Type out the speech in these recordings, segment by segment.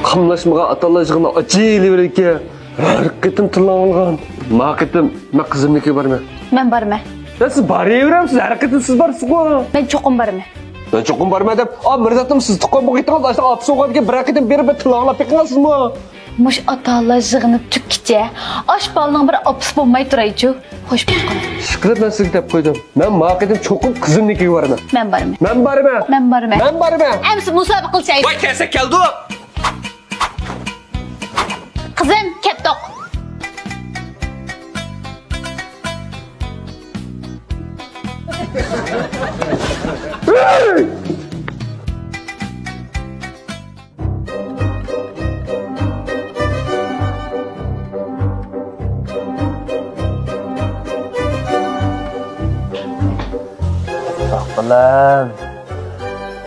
Qamlashmaga atalajığını acıylı bir ki. Her qitim tıllanılgan. Ma qitim, ma qizimniki barma. Men barma. Ya siz baraveramsiz, har qitim siz barsiz ku. Men cho'qim barma. Ben cho'qim barma deb, mirzatim siz tuqqan bu qitim dashda ot so'g'adiga bir qitim berib tıllanlab peqingsizmi? Mush atalajığını tükkice, ash balning bir opis bo'lmay turaychu. Xo'sh bo'lgan. Shukr ben sizga deb qo'ydim. Men ma qitim cho'qim qizimniki barma. Men barma. Men barma. Men barma. Men barma. Amsi musobaqa qilsaydi. Voy kelsa keldi. Qizim, ketdoq.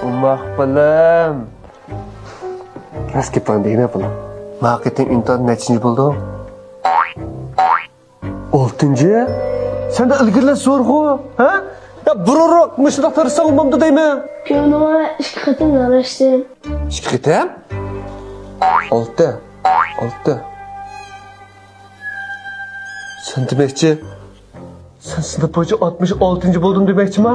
Umaqbalam. Raski pandayna bulam. Marketing internet nechinchi bo'ldi? 6-chi? Senda ilgirlar zo'rg'u, ha? Ya burunroq mushunda tirsa olmamdi deyman. Kuyovnima 2 qatim yarashdim. 2 qatim? 6. Sen demakchi, sen sinf bo'yicha 66-chi bo'ldim demakchimi?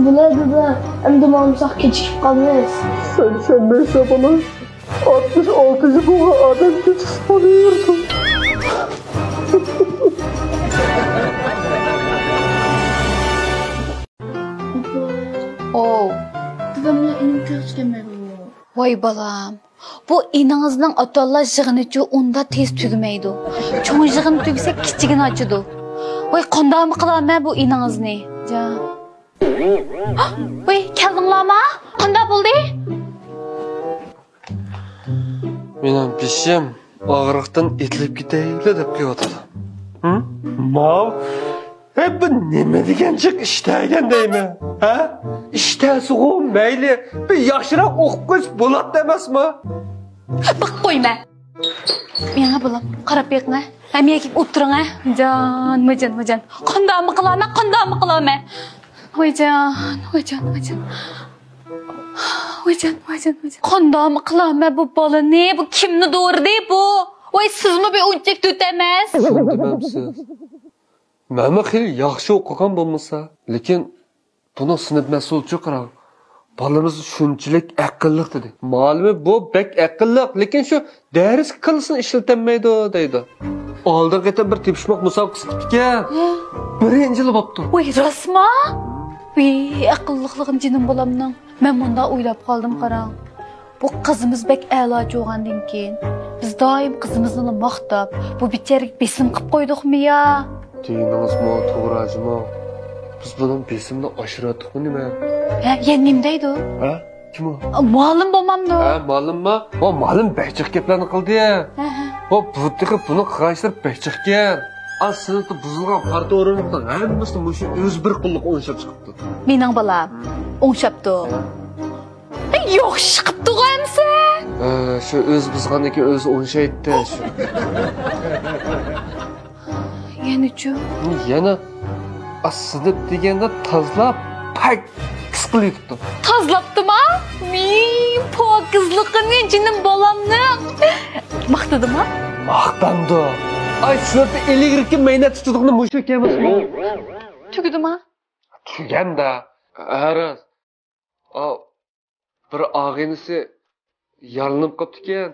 Bular dada, endi mamsaq kechikib qolmaymiz. Sen neyse bana 66'cı buğa adam keçiz oluyorsun. Oh. Dadamla enim ko'rsatmay bu. Voy balam. Bu inangizning atalajığını unda tez tugmaydi. Cho'ng yig'ini tugsa kichigini ochidi. Voy qandoqmi qilaman bu inangizni? Ja. Voy, keldinglarmi? Qanday bo'ldi? Mening beshim og'riqdan etilib ketayli deb qo'yotdi. Mav, hep nima deganchiq ishtagan deyman, ha? Ishtasigu mayli, bir yaxshiroq o'qib qo'yish bo'ladi emasmi? Biq qo'yma. Menga bo'lam, qarab beqna. Hamiyaga o'tiring, ha? Jon. Qandoqmi qilaman? Voyjon. Qandoqmi qilaman bu bolani? Bu kimni do'rdi bu? Voy, sizmi bu o'nchak to'tamas? Tushunmabsiz. Mama xil yaxshi o'qigan bo'lmasa, lekin buni sinf mas'ulchi qarang. Balamiz shunchalik aqlli dedi. Ma'lumi bu bek aqlli, lekin shu dars qilsin ishlatilmaydi deydi. Oldin qetim bir tepishmoq musobaqasi qilgan. Birinchi yil bo'pti. Voy, rasma? Voy, aqlliqligim jinim bo'lamning. Men bunda o'ylab qoldim qarang. Bu qizimiz bek a'lo jo'g'andan keyin biz doim qizimizni maqtab, bu bicharik besim qilib qo'ydikmi ya? Deyiningizmi, to'g'rimi? Biz bunun besimni oshiradiqmi nima? Ha, nim deydi? Ha? Kim o? Ma'lum bo'lmamdi. Ha, ma'lummi? O ma'lum behchiq gaplarni qildi. O butiqib buni qilishtirib behchiqgan. Aslida buzilgan parta o'rinliqdan hammasini mushu o'z bir qulluq o'nshab chiqibdi. Mening bolam o'ngshapti. Yaxshi qilibdi qo'yamsa. Shu o'z buzg'anniki o'zi o'nshaydi shu. Yana-chu? Yana aslida deganda tozlab pak qilibdi. Tozlabdimi? Men pokizligini jinim bolamning. Maqtadimi? Maqtamdi. Ay sizlarda elektrikka maynat tutdiqni mushu kemasmi? Tugdimi? Tuganda. Araz. Bir og'inisi yalinib qopti ekan.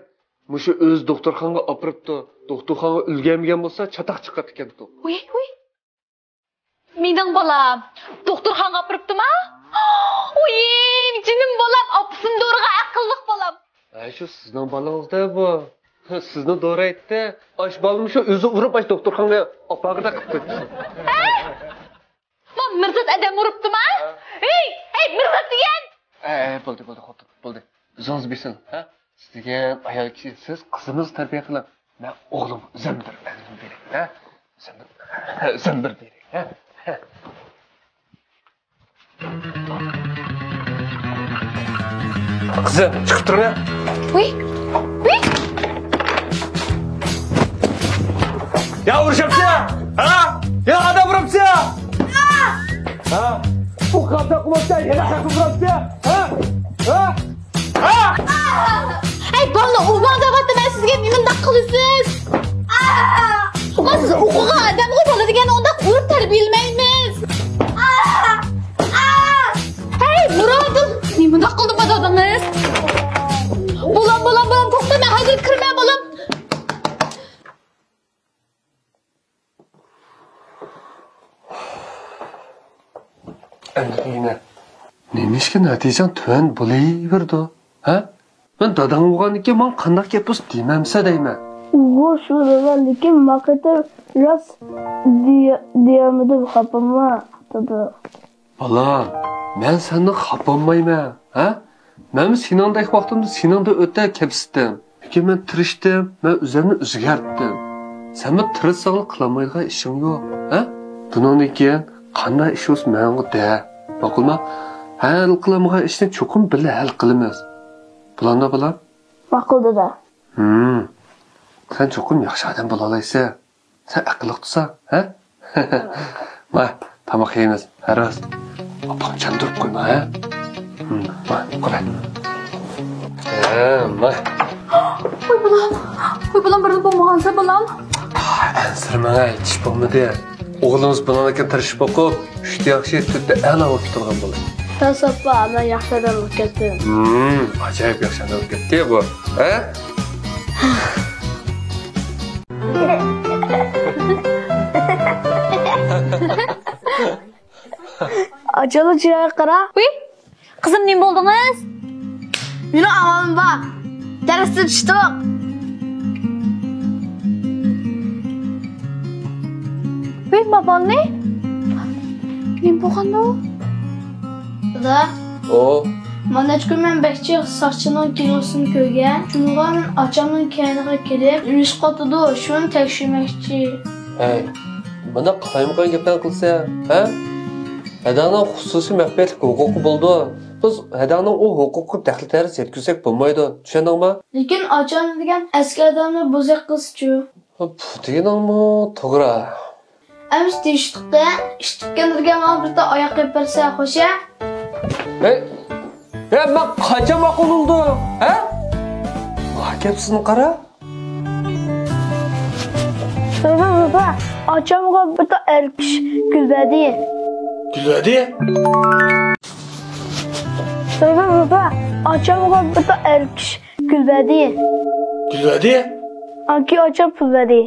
Mushu o'z doktorxonaga opiribdi. Doktorxonaga ulg'aymagan bo'lsa, chataq chiqadi ekan. Voy. Mening bolam doktorxonaga opiribdimi? Voy, jinim bolam, opsim do'rga aqlliq bolam. Shu sizning bolangizda bu. Sizni doğru aytdi. Osh bolam shu o'zi urib ash doktorxonaga opag'ida qilib ketdi. Men Mirzat adam uribdimi? Hey, Mirzat degan. Bo'ldi. O'zingiz bilsin, ha? Siz degan ayol kishi siz qizimiz tarbiya qiling. Men o'g'lim zamdir bering, ha? Zamdir bering, ha? Qizim, chiqib turma. Voy. Ya vuruşapsa! Ha? Ya adam vurupsa! Hata qilmoqda, yana haqimroqda. Ha? Ay, bana urgan da'vatda men sizga nimanda qilasiz? Siz o'qigan odamga bola degan onda urib tarbiyalaymiz. Hey, Murodov, nimanda qildi bu dadingiz? Bolam, to'xta, men hozir kirma bolam. Endi nemishga natijam tuvan bo'laverdi? Ha? Men dadang bo'lgandan keyin men qanday gapsiz demamsa deyman. Bu shu lekin maqata ras diyamida xapama dedi. Balam, men seni xapamayman, ha? Men seningdek vaqtimda seningda o'ta kapsitdim. Lekin men tirishdim, men o'zimni o'zgartdim. Sen men tirishsag'lik qilmaydigan ishing yo'q, ha? Bundan keyin qanday ish o'z menga de. Ma'qulmi? Hal qilmagan ishni cho'qim birga hal qilamiz. Bularni bilan? Ma'qul dada. Sen cho'qim yaxshi odam bo'la olaysan. Sen aqlli tursan, ha? Ma, tamoq yeymiz. Haros. Opam chandurib qo'yma, ha? Ma, qo'y. Ma. Qo'y bilan birni bo'lmagansa bilan. Ansirmangay, ish bo'lmadi. O'g'limiz bilan ekan tirishib o'qib, 3 yaxshi, 4 a'lo o'qib turgan bo'ladi. Tasavvur men yaxshi odam bo'lib ketdim. Ajoyib yaxshi odam bo'lib ketdi bu, ha? Acılı ciğer qara. Uy, qizim nima bo'ldingiz? Meni avalim bor. Darsda tushdik. Uy, babanne? Nima bo'lganda? Dada, O, mana shu men bekchi sochining kilosini ko'rgan. Shunga men achamning kayniga kelib, ish qotdi, shuni tekshirmoqchi. hey, bana qaymaqan gaplar qilsa, ha? Hadangning xususiy maxfiyatlik huquqi bo'ldi. Biz hadangning o huquqi tahlillar yetkazsak bo'lmaydi. Tushundingmi? Lekin acham degan eski odamni bo'zaq qilsa-chu. Bu deganingmi? To'g'ri. Ams teshikda ishtikkandirga men birda oyoq yaparsa xo'sha. Hey, men qancha ma'qul bo'ldi, ha? Gapsini qara. Baba, achamga birda erkish gulbadi. Guladi? Baba, achamga birda erkish gulbadi. Guladi? Anki acham pulbadi.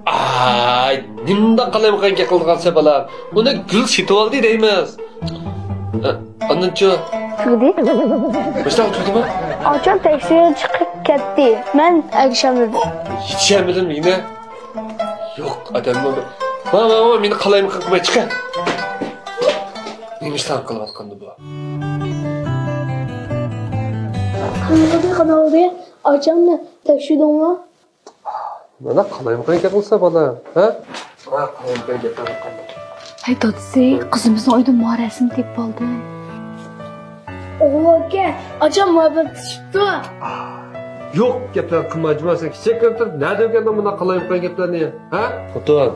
Ay, nimda qalaydigan gap qilgansa bolam. Uni gul setib oldi deymiz. Anınca Tugdi? Baştan tutma. Acham taksiga chiqib ketdi. Men agshamdim. Yetişemedim yine. Yok adamım. Mama beni qalayım qilmay chiqar. Nima ishlar qilayotgandi bu? Qanday achamni tekshirdiңmi? Mana qalayım qilsa bola, ha? Ha, qalayım qilgan. Hey dadisi, qizimizning uyda morasini tepib oldim. O'g'lga, acham muhabbat tushibdi. Yo'q, gaplar qilmajmasan. Kichik qilib, nima deganda buna qalayim qilgan gaplarni, ha? Xotin.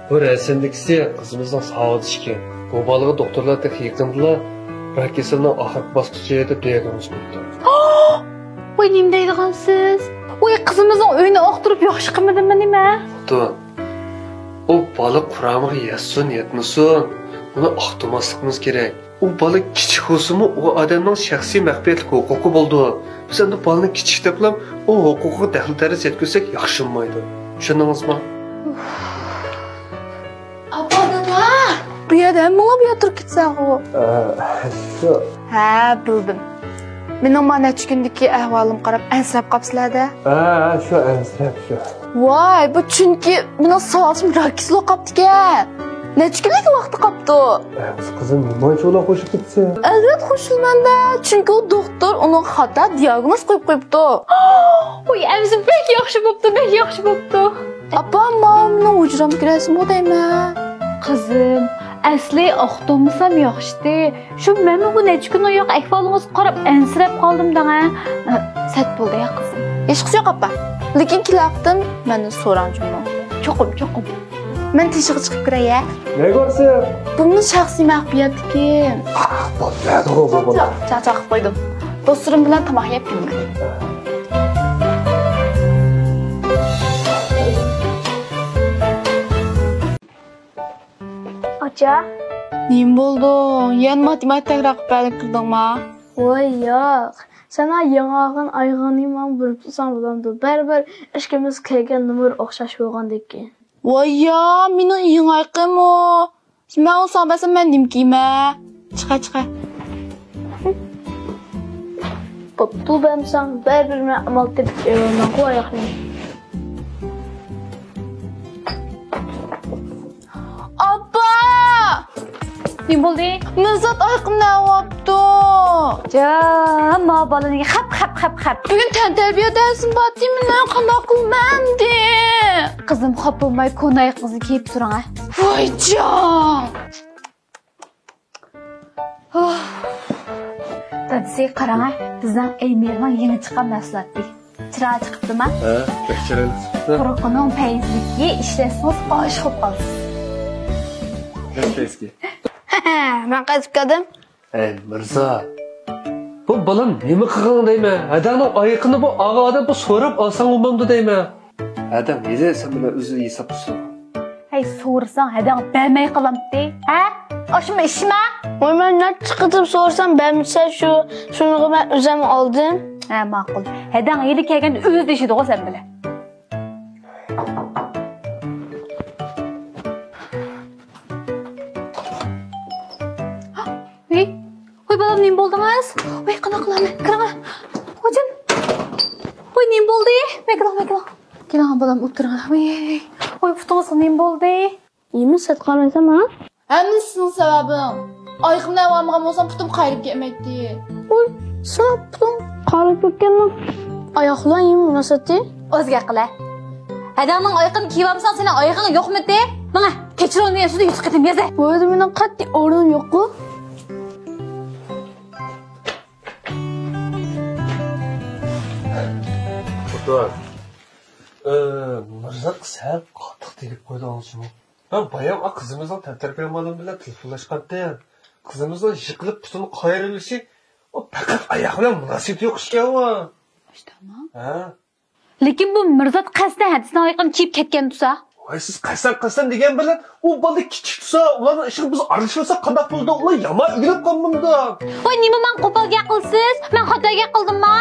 Bu rasmdagisi qizimizning sog'liq ekan. Bu bolaga doktorlar yaqindilar. Rak kasalning oxirgi bosqichida diagnoz qo'ydi. Voy, nima deydigansiz? Voy, qizimizning uyini oqtirib yaxshi qilmadimmi nima? Xotin. O bola quramiga yetsin, yetmasin. Uni oqtirmasligimiz kerak. O bola kichik bo'lsa-mu, u odamning shaxsiy maxfiyatlik huquqi bo'ldi. Biz endi bolani kichik deb ham o huquqiga daxl yetkazsak yaxshi bo'lmaydi. Tushundingizmi? Apadana. Bu yerda nima o'tirib ketsan u? Shu. Ha, bildim. Mening mana necha kundagi ahvolim qarab ansirab qopsizlar-da. Shu ansirab shu. Voy, bu chunki mening soatim rakislo qopdi-ekan. Necha kunlik vaqti qopdi? Qizim nima uchun qo'shib ketsa? Albatta qo'shilmanda, chunki u doktor uni xato diagnoz qo'yib qo'yibdi. Voy, amzim bek yaxshi bo'pti, bek yaxshi bo'pti. Apam, mamni hujram kirasimi deyman. Qizim, asli oqtomisam yaxshi. Shu men bu necha kun oyoq ahvolingizni qarab ansirab qoldim-da. Sat bo'ldi ya qizim. Hech qisi yo'q apa. Lekin kelaqdim, meni so'ranjimni. Cho'qim. Men teshig'i chiqib kiray ya. Ne görse? Buni shaxsiy mahbiyat ekan. Bo'ladi bu. Chaqchaqib qo'ydim. Do'stlarim bilan tomoq yeb keldim. Acha. Nim bo'ldi? Yan matematik raqibalik qildingmi? Voy yo'q. Sana yang'og'in ayg'oning ham bilib tursam bo'lamdi. Baribir ishkimiz kelgan numar o'xshash bo'lgandek. Voy ya, mening yang'oqim o. Men olsam basam men nim kiyma. Chiqa. Bu bemsan baribir men amal tepib yuraman qo'yaqni. Appa! Nim bo'ldi? Mirzat oyqimni olibdi. Jama balaniga xap. Bugun tantarbiya dersin batdimi? Men qanday qilmandi? Qizim xop bo'lmay ko'nay qizni kiyib turing a. Voy jon. Dadisi qarang a, bizdan Eymerning yangi chiqqan mahsuloti. Chiroyli chiqibdimi? Ha, tekshiramiz. Quruqining payizligi ishlasangiz osh qilib qolasiz. Nefeski. Men qaytib keldim. Ey Mirza. Bu balam nima qilgan deyman? Adamning oyiqini bu og'ada bu so'rab olsang bo'lmamdi deyman. Adam nega sen bilan o'zi hisoblashsan? Hey, so'rsang hadang bermay qolamdi. Ha? Oshma ishma. Voy men nechta qilib so'rsam bermasa shuni men o'zim oldim. Ha, ma'qul. Hadang yili kelganda o'zi deydi-ku sen bilan. Voy balam nim bo'ldingiz? Voy qana qilaman? Qara. Qo'jin. Voy nim bo'ldi? Mekla. Keling balam o'tiring. Voy futungiz nim bo'ldi? Nima set qaraysam ha? Hammasinin sababim. Oyqimdan olmagan bo'lsam putum qayirib ketmaydi. Voy, sen putum qarib ketganmi? Oyoqlar yem munosabati? O'zga qila. Hadangning oyqini kiyib olsang, sening oyqing yo'qmi-de? Mana, kechirovni suvda yutib ketim yeza. Voy, mening qat'iy o'rnim yo'q-ku. Dur. Mirza sen qattiq tegib qo'ydi olishimi? Ben bayam kızımızdan tantarbiyamanım bilan telefonlashqanda qizimizning yiqilib putini qayirilishi o faqat oyoq bilan munosib yo'q ishkan va. Ishtama. Ha? Lekin bu Mirzat qasdan hadisning oyqini kiyib ketgan tursa. Voy siz qasdan degan bilan u bola kichik tursa, ularning ishiga biz aralashmasa qanday bo'ldi? Ular yomon o'g'ilib qolmamdi. Voy nima men qo'polga qilsiz? Men xatoga qildimmi?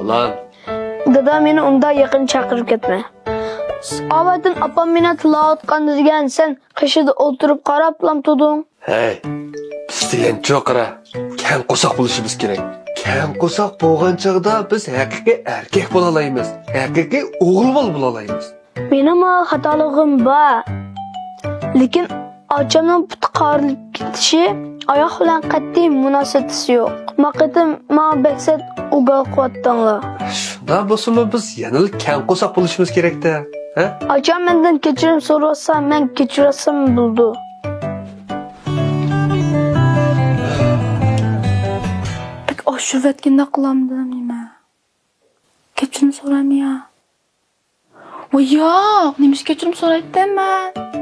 Ulan Dada meni unda yaqin chaqirib ketma. Avvaldan opam meni tilayotgan degan sen qishida o'tirib qarab lam tuding. hey, biz degan cho'qira kam qo'soq bo'lishimiz kerak. Kam qo'soq bo'lgan chog'da biz haqiqiy erkak bo'la olamiz. Haqiqiy o'g'il bo'la olamiz. Mening xatoligim bor. Lekin ochamning puti qarilib ketishi oyoq bilan qat'iy munosabati yo'q. Maqatim men beksat ugal qotdinglar. Shunda bo'lsa biz yana kam qo'soq bo'lishimiz kerak-da. Ha? Ocham mendan kechirim so'rasa, men kechirasam bo'ldi. Pek oshirvatganda qilamdim nima? Kechirim so'ramaya. Voy yo'q, nimish kechirim so'rayapman.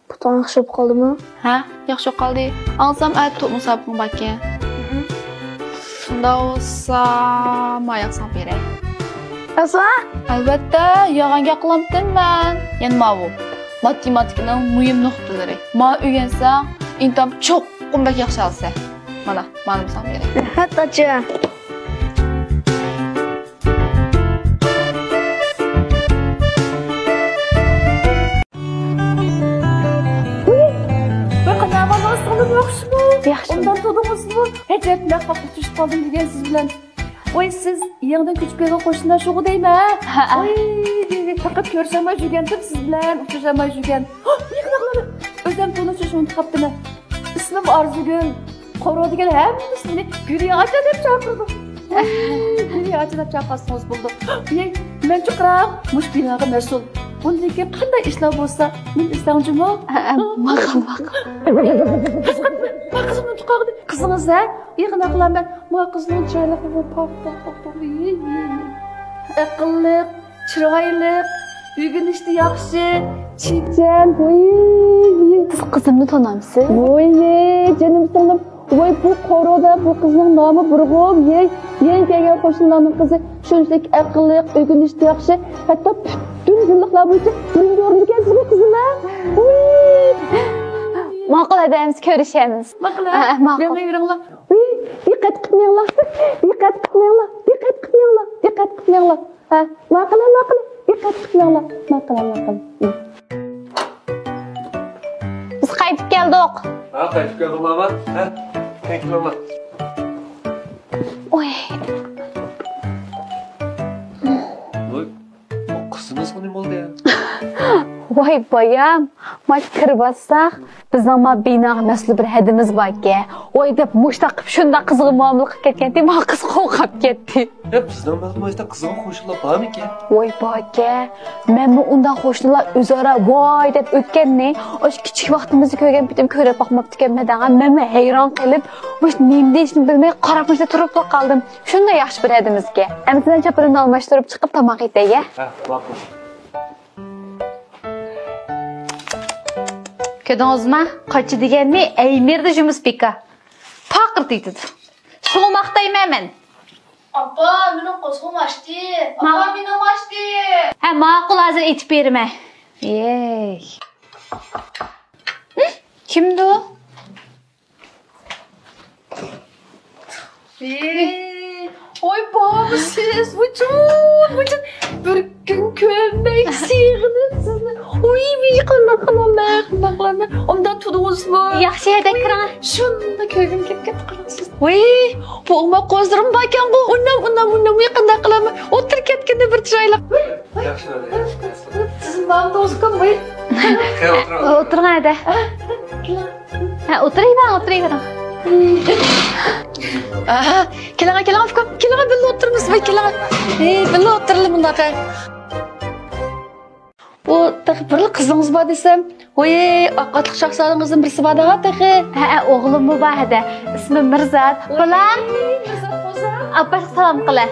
Putan yaxshi qoldimi? Ha, yaxshi qoldi. Alsam ayt to'musabmi bakka. Shunda olsa, mayaqsam beray. Asa? Albatta, yog'anga qilamdimman. Yana bu matematikning muhim nuqtalari. Ma o'rgansam, intam cho'qqim bak yaxshi olsa. Mana, ma'lumsam beray. Hattacha. Yaxshi. Undan tudingizmi? Hech gaplar qopib tushib qoldim degan siz bilan. Voy siz yig'dan kuch bergan qo'shnilar shu deyman. Voy, faqat ko'rsamay yurgandim siz bilan, uchrashamay yurgan. Yig'laqlar. O'zim tanishib shuni topdim. Ismim Orzugul. Qorodigan hammasini Gulyacha deb chaqirdim. Acilab chaqasınız buldu. Men chuqroq mush binoga mas'ul. Bundan keyin qanday ishlar bo'lsa, men istanjimo. Maqul. Qizimni chuqog'ida qizingiz a? Yig'ina qilaman. Bu qizning chiroyli pok. Aqlli, chiroyli, uygunishdi yaxshi, chekchan. Siz qizimni tanamsiz? Voy, canım singlim. Voy bu qoroda bu qizning nomi Burg'um. Yangi kelgan qo'shnilarning qizi shunchalik aqlli, uygunishdi yaxshi. Hatto butun yilliklar bo'yicha birinchi o'rinda ekansiz qizim a? Ma'qul adaymiz, ko'rishamiz. Ma'qul. Ma'qul. Men yuringlar. Diqqat qilmanglar. Diqqat qilmanglar. Ha, ma'qul. Diqqat qilmanglar. Ma'qul. Biz qaytib keldik. Ha, qaytib keldinglarmi? Ha, kelinglar. Oy. Voy, bu qizimizga nima bo'ldi ya? Voy boyam, ma kirib bassaq, bizning ma binoga mas'ul bir hadimiz bor-ki. Voy deb mushta qilib shunda qizg'i muomala qilib ketganda, ma qiz qo'rqib ketdi. Bizning mazmunda qizg'a qo'shnilar bormi-ki? Voy boka, men undan qo'shnilar o'zaro voy deb o'tganni, o'sha kichik vaqtimizni ko'rgan bitim ko'rib boqmabdi ekan, men hayron qilib, o'sha nima deyishni bilmay qarabmishda turib qoldim. Shunda yaxshi bir hadimizga. Amsidan chapirini almashtirib chiqib tomoq yetaga. Ha, ma'qul. Ko'rdingizmi? Qochi deganni aymirdi Jumus beka. Faqir deydi. So'maqdayman men. Apa, mening qo'zg'im ochdi. Apa, mening ochdi. Ha, ma'qul hozir aytib berma. Ey. Kimdi u? Oy baba siz vücud bir gün kömek sığınır sizni. Oy bir qanaqalar. Ondan tudunuzmu? Yaxshi edi kiran. Shunda ko'gim kelib qolasiz. Voy, bu oma qo'zdirim bakan bu. Undan qanday qilaman? O'tir ketganda bir chiroyli. Yaxshi bo'ldi. Siz men do'stim voy. O'tirgan edi. Ha, o'tirayman. Aha, keling birga o'tiramiz voy keling. Birga o'tirib bundaqa. Bu bir qizingiz bor desam, voy, oqatliq shahzodangizning birisi bor da taxi. Ha, o'g'lim bor edi. Ismi Mirzat. Bular Abba salom qila.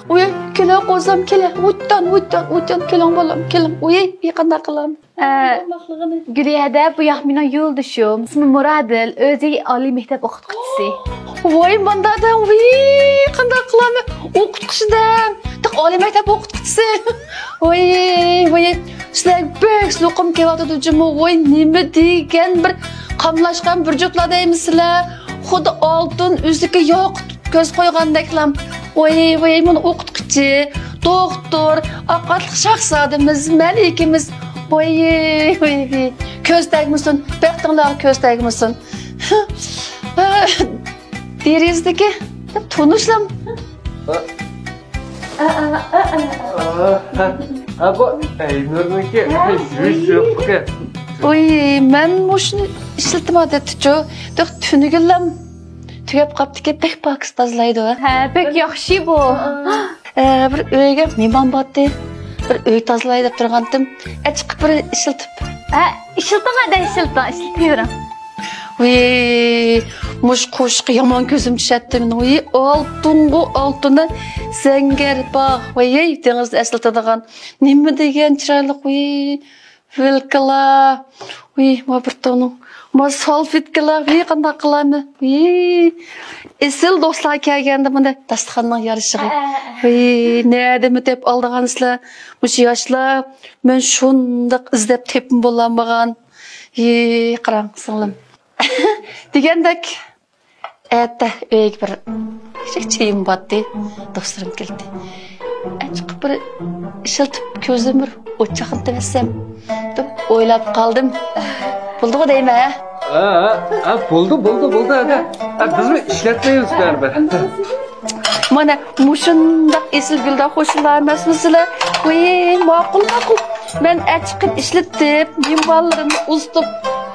Voy, keling qo'zim, keling. O'tdan keling bolam, keling. Voy, qanday qilam? Guliyada bu yoq mening yo'ldoshim. Ismi Muradil, o'zi oliy maktab o'qituvchisi. Voy, bundadan voy, qanday qilaman? O'qituvchidan, tiq oliy maktab o'qituvchisi. Voy, sizlar bek so'qim kelyapti jimo. Voy, nima degan bir qamlashgan burjuqlar deymizlar. Xuddi oltin o'ziga yoqib ko'z qo'ygandeklam. Voy, men o'qituvchi, doktor, oqatliq shahzodamiz, malikimiz. Voy, ko'z tegmasin, baxtinglar ko'z tegmasin. Derizdagi tunishlam. Ha, bu Aynurniki yo'q-yo'q. Voy, men mushni ishlatmadim-ku. Tunigillam tugab qopdi-ki, pek pok tozlaydi. Ha, pek yaxshi bu. Bir uyga mehmon bordi. Bir uy tozalaydi deb turgandim. Chiqib bir ishlatib. Ha, ishiltavering. Voy, mush qo'shiq yomon ko'zim tushadi men. Voy, oltindan zangar bog'. Voy, dengizda eslatadigan. Nima degan chiroyli voy. Vilkalar. Voy, ma bir to'ning. Ma salfetkalar, voy qanday qilamiz? Voy, esil do'stlar kelganda bunda dasturxonning yarishig'i. Voy, nima deb oldigansizlar? Mush yoshlar men shundaq izlab tepim bo'lmagan. Qarang singlim. Degandek aytdi uyga bir cheyim botdi, do'stlarim keldi. Chiqib bir ishiltib ko'zimni o'chaqib desam deb o'ylab qoldim. Bo'ldi-ku deyman. Ha, bo'ldi aka. Bizni ishlatmaymiz baribir. Mana mushundaq esil gulda qo'shnilar emasmizlar? Voy, ma'qul. Men chiqib ishlatib, minballarimni uztib,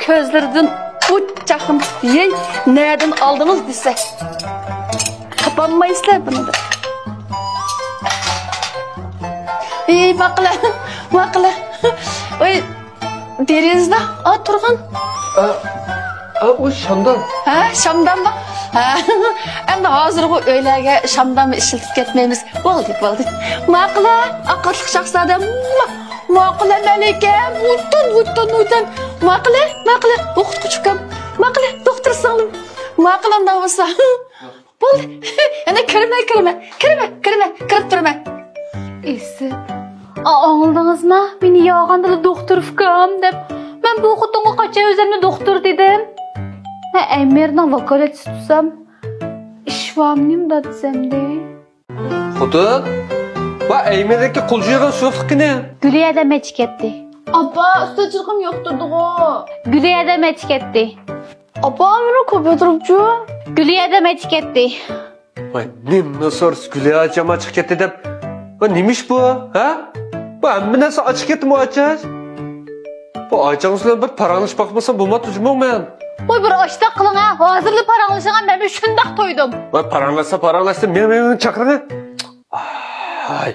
ko'zlaridan o'chaqim. Yey, nereden aldınız dese. Banmaysizlar buni deb. Maqla. Oy, deringizda turgan. O Şam'dan. Ha, Şamdan mı? Ha, endi hozir bu o'ylarga Şamdan ishiltib ketmaymiz. Bo'ldi. Maqla, aqlli shaxslardan. Maqla malika, o'tdan. Maqla, o'qituvchim. Maqla, doktor singlim. Maqla bo'lsa. Bo'ldi. Ana kirma. Kirib turma. Esi. Anladingizmi? Meni yog'andili doktor ukam deb. Men bu xotinga qacha o'zimni doktor dedim. Ha, Emirning vakolatchisi tutsam, ishvamnim da desamda. Xotin. Va Eymer'deki kulcuya so'fqini. Guliyada mech ketdi. Abba, ustachiligim yo'qtirdi-ku. Guliyada mech ketdi. Abba meni ko'p o'tiribchi. Guliyada mech ketdi. Voy, nimni so'rs Gulya chama chiqib ketdi deb. Va nimish bu? Ha? Bu hamma narsa ochiq ketdimi ochas? Bu ochamiz bilan bir paranglashib boqmasam bo'lmadi men. Voy bir ochta qiling ha. Hozirli paranglashgan men shundoq to'ydim. Voy paranglashsa men chaqiring. Ay.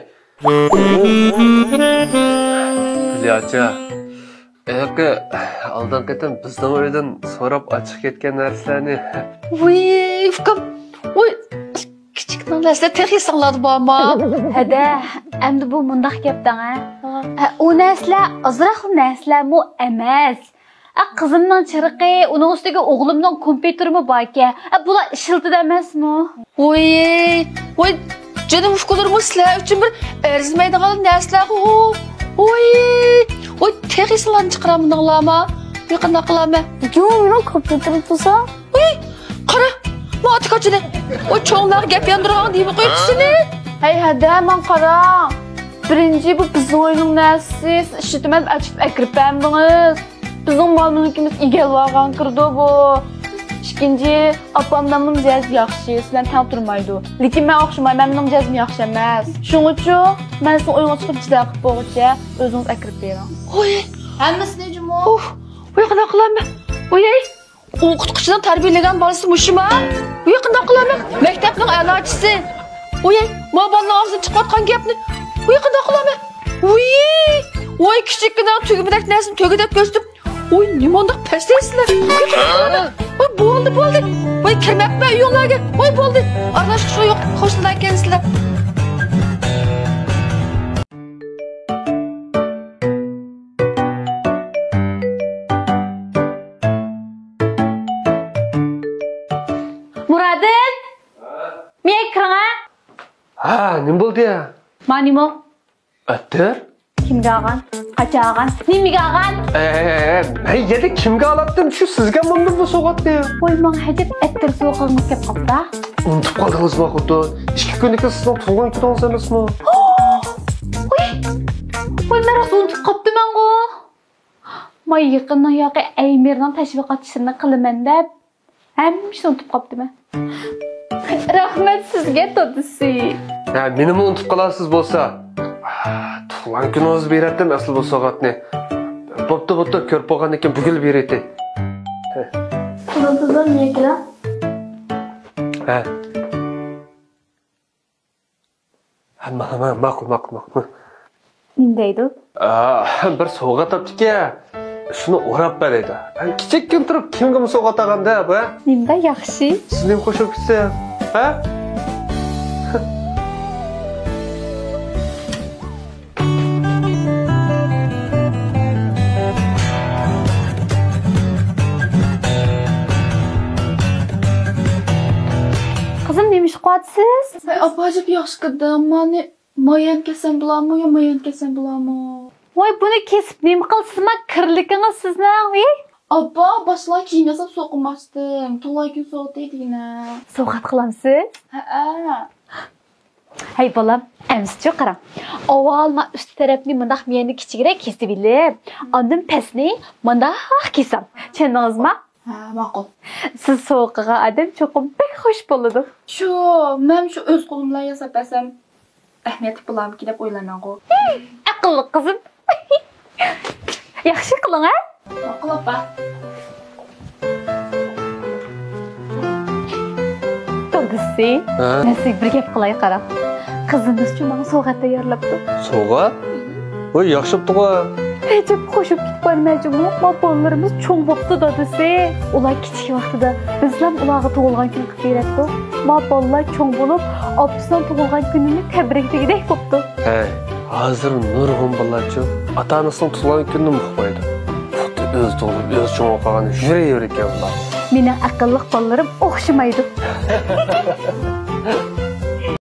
Gulyacha. Aldan qatam bizning uydan so'rab ochiq ketgan narsalarni. Voy, ukam. Voy, kichik narsa texnisaladi bormi? Hada, endi bu mundaq gapdan ha. U narsalar ozroq narsalarmi emas. Qizimning chiriqi, uning ustiga o'g'limning kompyuterimi bor ekan. Bular ishiltida emasmi? Voy, canım ufkularımı sizler için bir erzimaydigan narsalar-ku. Voy, texnisalarni chiqaramdinglarmi? Yaqinda qilaman. Yo, meni kompyuter bo'lsa. Voy, qara. Mati qochidi. Voy, cho'nglar gap yondirgan deymi qo'yibsizmi? Hey hada, men qarang. Birinchi bu bizning o'yinning narsasi, ishitmab ochib akirib bermadingiz. Bizning moliminkimiz egalib olgan kirdi bu. İkinci, apamdan mijaz yaxshi, sizdan tanib turmaydi. Lekin men o'xshamayman, mening mijazim yaxshi emas. Shuning uchun men sizni o'yinga chiqib jida qilib qo'yguncha o'zingiz akirib bering. Voy, Hammasini jumo. Voy, qanday qilaman? Voy, o'qituvchidan tarbiyalagan bolasi mushima? Voy, qanday qilaman? Maktabning a'lochisi. Voy, men bolaning og'zidan chiqayotgan gapni. Voy, qanday qilaman? Voy, kichikgina tugmadak narsani tugidab ko'rsatib. Voy, nimandaq pastaysizlar. Voy, bo'ldi. Voy, kirmabman uyinglarga. Voy, bo'ldi. Aralashib yo'q, qo'shnilar ekansizlar. Muradin? Men kiranga? Ha, nim bo'ldi ya? Manimo? Attir? Kimga olgan? Qacha olgan? Nimaga olgan? Men yedi kimga olatdim? Shu sizga bunda bu so'g'atni. Voy, men hajab attir so'qingiz kelib qopda. Unutib qoldingizmi, xuddi? 2 kunlikda sizning tug'ilgan kuningiz emasmi? Voy, men rosa unutib qopdiman-ku. Men yaqindan yoqi Eymerning tashviqotchisini qilaman deb hammasini unutib qopdiman. Rahmat sizga, Totisi. Ha, menimi unutib qolasiz bo'lsa. Tug'ilgan kuningizni berdim asli bu so'g'atni. Bo'pti, ko'rib bo'lgandan keyin bugil beraydi. Xudodan nega? Ha. Ma'qul. Nima deydi? Bir sovg'a topdik-ya. Shuni o'rab beradi. Kichikkin turib kimga sovg'a tag'anda bu? Nima yaxshi? Sizning qo'shib ketsa, ha? Qizim, nima ish qilyapsiz? Apajib yaxshi qildim. Meni mayan kesam bularmi yo mayan kesam bularmi? Voy, buni kesib nima qilsizmi? Kirligingiz sizning. Abba, boshlar kiyim yasab so'qinmasdim. Tug'ilgan so'g'atdiydigina. Sovg'at qilamsiz? Ha. Hey bolam, emsiz qarang. Avval men üst tarafni mundaq meni kichikroq kesib bilib, ondan pastni mundaq kesam. Tushundingizmi? Ha, ma'qul. Siz sovuqqa adam cho'qim pek xush bo'ladi. Men shu o'z qo'lim bilan yasab bersam, ahamiyati bo'larmi deb o'ylayman-ku. Aqlli qizim. Yaxshi qiling, ha? Ma'qul opa. dadisi. Nasi bir gap qilay qara. Qizimiz uchun menga sovg'a tayyorlabdi. Sovg'a? Voy, yaxshi bo'pti-ku. Recep qo'shib ketib bormayjimi? Bolalarimiz cho'ng bo'pti dadisi. Ular kichik vaqtida bizlar ularga tug'ilgan kun qilib beradi. Bolalar cho'ng bo'lib, opasining tug'ilgan kunini tabrikdagidek bo'pti. Hey, hozir nurg'un bolalar-chi, ota-onasining tug'ilgan kunini uqmaydi. Xuddi o'z tug'ilib, o'z cho'ng o'qigan yuraver ekan ular. Mening aqlli bolalarim o'xshamaydi.